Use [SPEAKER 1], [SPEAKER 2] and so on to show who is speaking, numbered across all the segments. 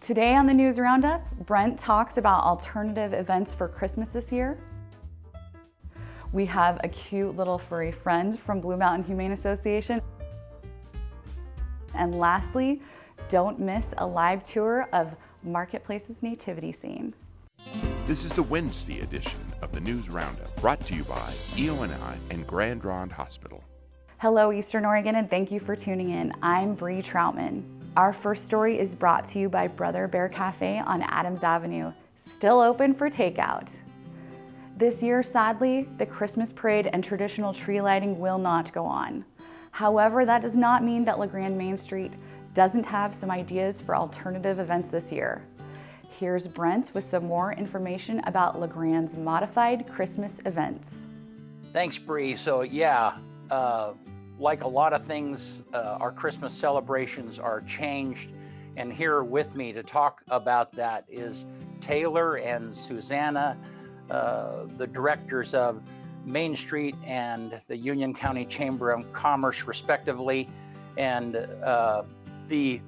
[SPEAKER 1] Today on the News Roundup, Brent talks about alternative events for Christmas this year. We have a cute little furry friend from Blue Mountain Humane Association. And lastly, don't miss a live tour of Marketplace's nativity scene.
[SPEAKER 2] This is the Wednesday edition of the News Roundup, brought to you by EONI and Ronde Hospital.
[SPEAKER 1] Hello, Eastern Oregon, and thank you for tuning in. I'm Bree Troutman. Our first story is brought to you by Brother Bear Cafe on Adams Avenue, still open for takeout. This year, sadly, the Christmas parade and traditional tree lighting will not go on. However, that does not mean that Grande Main Street doesn't have some ideas for alternative events this year. Here's Brent with some more information about Grande's modified Christmas events.
[SPEAKER 3] Thanks, Bree. So like a lot of things, our Christmas celebrations are changed. And here with me to talk about that is Taylor and Suzannah, the directors of Main Street and the Union County Chamber of Commerce, respectively. And the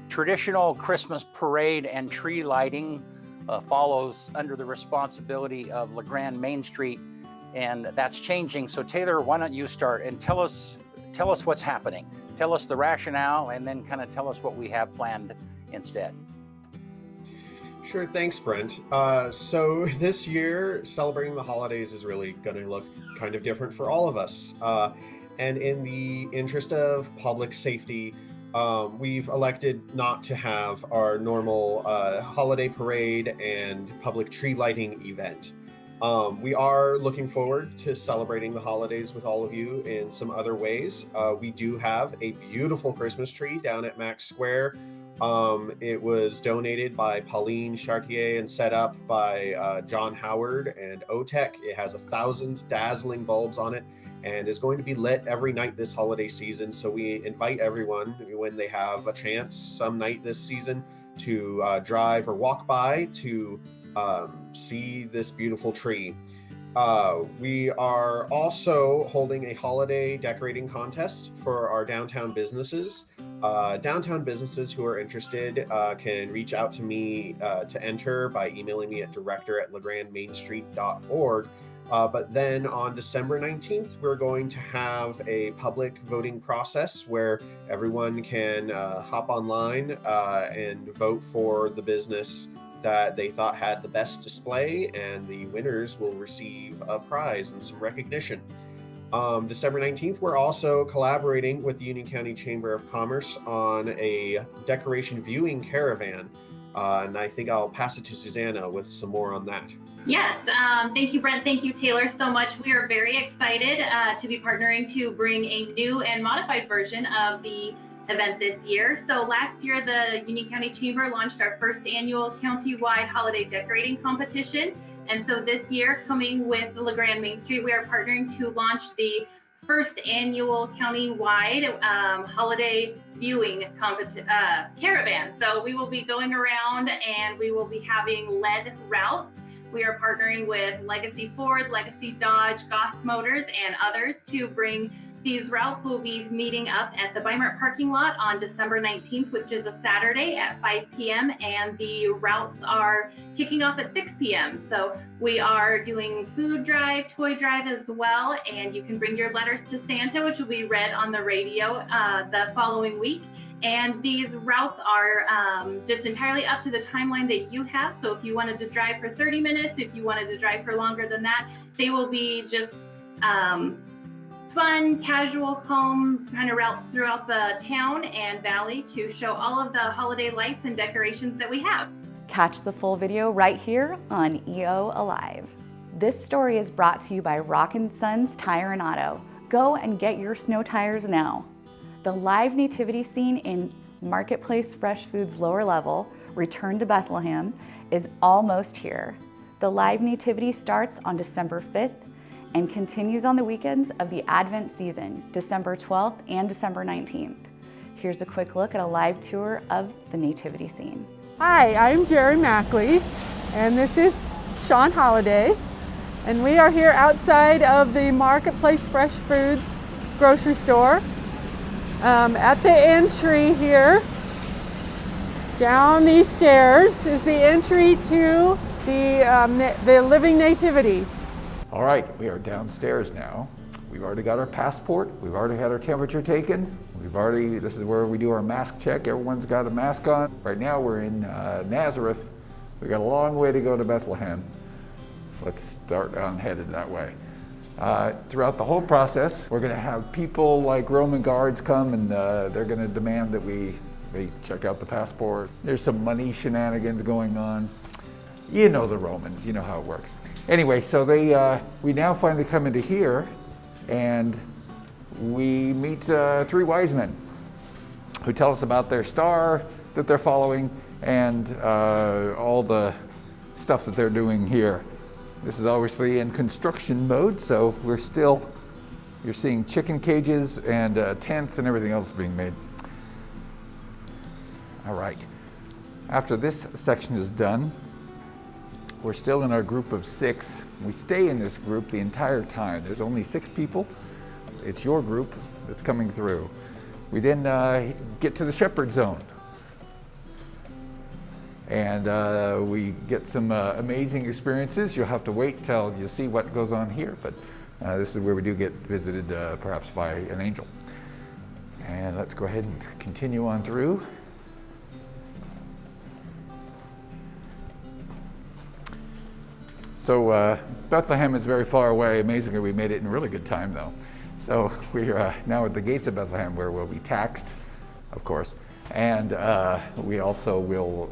[SPEAKER 3] traditional Christmas parade and tree lighting follows under the responsibility of Grande Main Street, and that's changing. So Taylor, why don't you start and tell us what's happening. Tell us the rationale, and then kind of tell us what we have planned instead.
[SPEAKER 4] Sure, thanks, Brent. So this year, celebrating the holidays is really going to look kind of different for all of us. And in the interest of public safety, we've elected not to have our normal holiday parade and public tree lighting event. We are looking forward to celebrating the holidays with all of you in some other ways. We do have a beautiful Christmas tree down at Max Square. It was donated by Pauline Chartier and set up by John Howard and OTEC. It has 1,000 dazzling bulbs on it and is going to be lit every night this holiday season. So we invite everyone, when they have a chance some night this season, to drive or walk by to see this beautiful tree. We are also holding a holiday decorating contest for our downtown businesses. Downtown businesses who are interested can reach out to me to enter by emailing me at director@legrandemainstreet.org. But then on December 19th, we're going to have a public voting process where everyone can hop online and vote for the business that they thought had the best display, and the winners will receive a prize and some recognition. December 19th, we're also collaborating with the Union County Chamber of Commerce on a decoration viewing caravan, and I think I'll pass it to Suzannah with some more on that.
[SPEAKER 5] Yes, thank you, Brent. Thank you, Taylor, so much. We are very excited to be partnering to bring a new and modified version of the event this year. So last year, the Union County Chamber launched our first annual county-wide holiday decorating competition. And so this year, coming with Grande Main Street, we are partnering to launch the first annual county-wide holiday viewing caravan. So we will be going around and we will be having LED routes. We are partnering with Legacy Ford, Legacy Dodge, Goss Motors, and others to bring these routes. Will be meeting up at the Weimar parking lot on December 19th, which is a Saturday at 5 p.m. And the routes are kicking off at 6 p.m. So we are doing food drive, toy drive as well. And you can bring your letters to Santa, which will be read on the radio the following week. And these routes are just entirely up to the timeline that you have. So if you wanted to drive for 30 minutes, if you wanted to drive for longer than that, they will be just fun, casual, calm kind of routes throughout the town and valley to show all of the holiday lights and decorations that we have.
[SPEAKER 1] Catch the full video right here on EO Alive. This story is brought to you by Rock & Sons Tire and Auto. Go and get your snow tires now. The live nativity scene in Marketplace Fresh Foods lower level, Return to Bethlehem, is almost here. The live nativity starts on December 5th and continues on the weekends of the Advent season, December 12th and December 19th. Here's a quick look at a live tour of the nativity scene.
[SPEAKER 6] Hi, I'm Jerry Mackley, and this is Sean Holliday, and we are here outside of the Marketplace Fresh Foods grocery store. At the entry here, Down these stairs is the entry to the living nativity.
[SPEAKER 7] All right, we are downstairs now. We've already got our passport. We've already had our temperature taken. This is where we do our mask check. Everyone's got a mask on. Right now we're in Nazareth. We've got a long way to go to Bethlehem. Let's start on headed that way. Throughout the whole process, we're going to have people like Roman guards come, and they're going to demand that we check out the passport. There's some money shenanigans going on. You know the Romans, you know how it works. Anyway, so we now finally come into here, and we meet 3 wise men who tell us about their star that they're following and all the stuff that they're doing here. This is obviously in construction mode, so you're seeing chicken cages and tents and everything else being made. All right, after this section is done, we're still in our group of 6. We stay in this group the entire time. There's only 6 people. It's your group that's coming through. We then get to the shepherd zone. And we get some amazing experiences. You'll have to wait till you see what goes on here, but this is where we do get visited perhaps by an angel. And let's go ahead and continue on through. So Bethlehem is very far away. Amazingly, we made it in really good time though. So we're now at the gates of Bethlehem, where we'll be taxed, of course. And we also will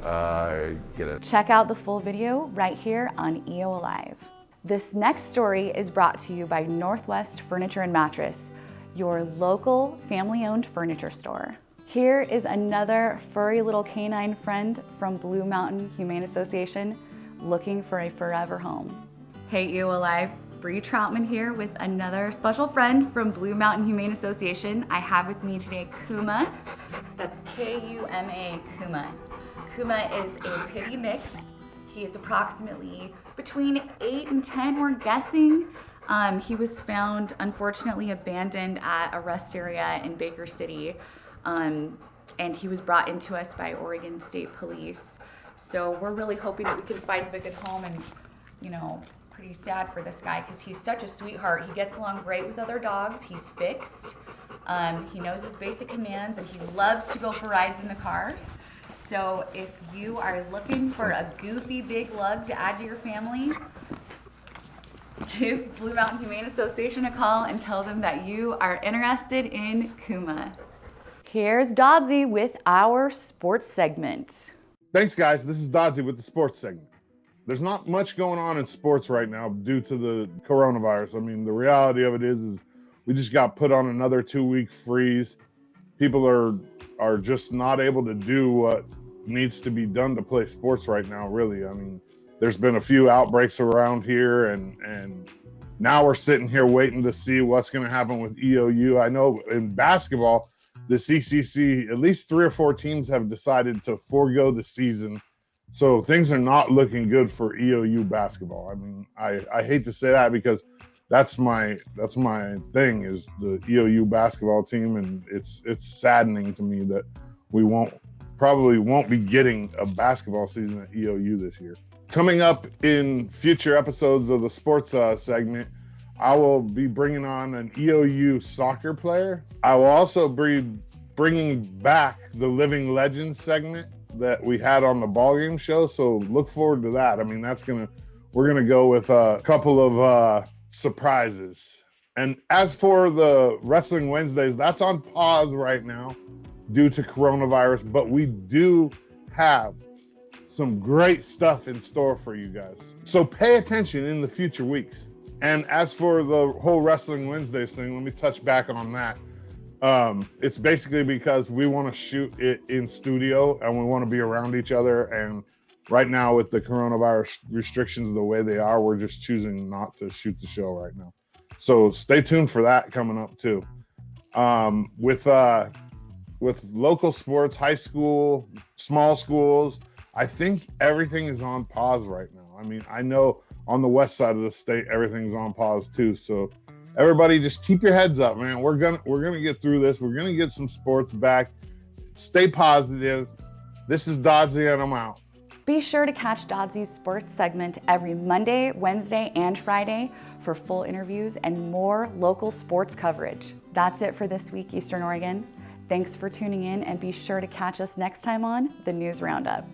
[SPEAKER 7] get a...
[SPEAKER 1] Check out the full video right here on EO Alive. This next story is brought to you by Northwest Furniture and Mattress, your local family-owned furniture store. Here is another furry little canine friend from Blue Mountain Humane Association looking for a forever home. Hey EO Alive, Bree Troutman here with another special friend from Blue Mountain Humane Association. I have with me today Kuma. That's K-U-M-A, Kuma. Kuma is a pitty mix. He is approximately between 8 and 10, we're guessing. He was found, unfortunately, abandoned at a rest area in Baker City. And he was brought into us by Oregon State Police. So we're really hoping that we can find him a good home, and, you know, pretty sad for this guy because he's such a sweetheart. He gets along great with other dogs. He's fixed. He knows his basic commands, and he loves to go for rides in the car. So if you are looking for a goofy big lug to add to your family, give Blue Mountain Humane Association a call and tell them that you are interested in Kuma. Here's Doddsy with our sports segment.
[SPEAKER 8] Thanks, guys. This is Doddsy with the sports segment. There's not much going on in sports right now due to the coronavirus. I mean, the reality of it is we just got put on another 2-week freeze. People are just not able to do what needs to be done to play sports right now, really. I mean, there's been a few outbreaks around here, and now we're sitting here waiting to see what's going to happen with EOU. I know in basketball, the CCC, at least 3 or 4 teams have decided to forego the season. So things are not looking good for EOU basketball. I mean, I hate to say that because that's my thing is the EOU basketball team, and it's saddening to me that we probably won't be getting a basketball season at EOU this year. Coming up in future episodes of the sports segment, I will be bringing on an EOU soccer player. I will also be bringing back the Living Legends segment that we had on the ballgame show. So look forward to that. I mean, we're gonna go with a couple of surprises. And as for the Wrestling Wednesdays, that's on pause right now due to coronavirus, but we do have some great stuff in store for you guys. So pay attention in the future weeks. And as for the whole Wrestling Wednesdays thing, let me touch back on that. It's basically because we want to shoot it in studio and we want to be around each other. And right now with the coronavirus restrictions the way they are, we're just choosing not to shoot the show right now. So stay tuned for that coming up too. With local sports, high school, small schools, I think everything is on pause right now. I mean, I know on the west side of the state, everything's on pause too. So everybody just keep your heads up, man. We're gonna get through this. We're gonna get some sports back. Stay positive. This is Doddsy, and I'm out.
[SPEAKER 1] Be sure to catch Doddsy's sports segment every Monday, Wednesday, and Friday for full interviews and more local sports coverage. That's it for this week, Eastern Oregon. Thanks for tuning in, and be sure to catch us next time on the News Roundup.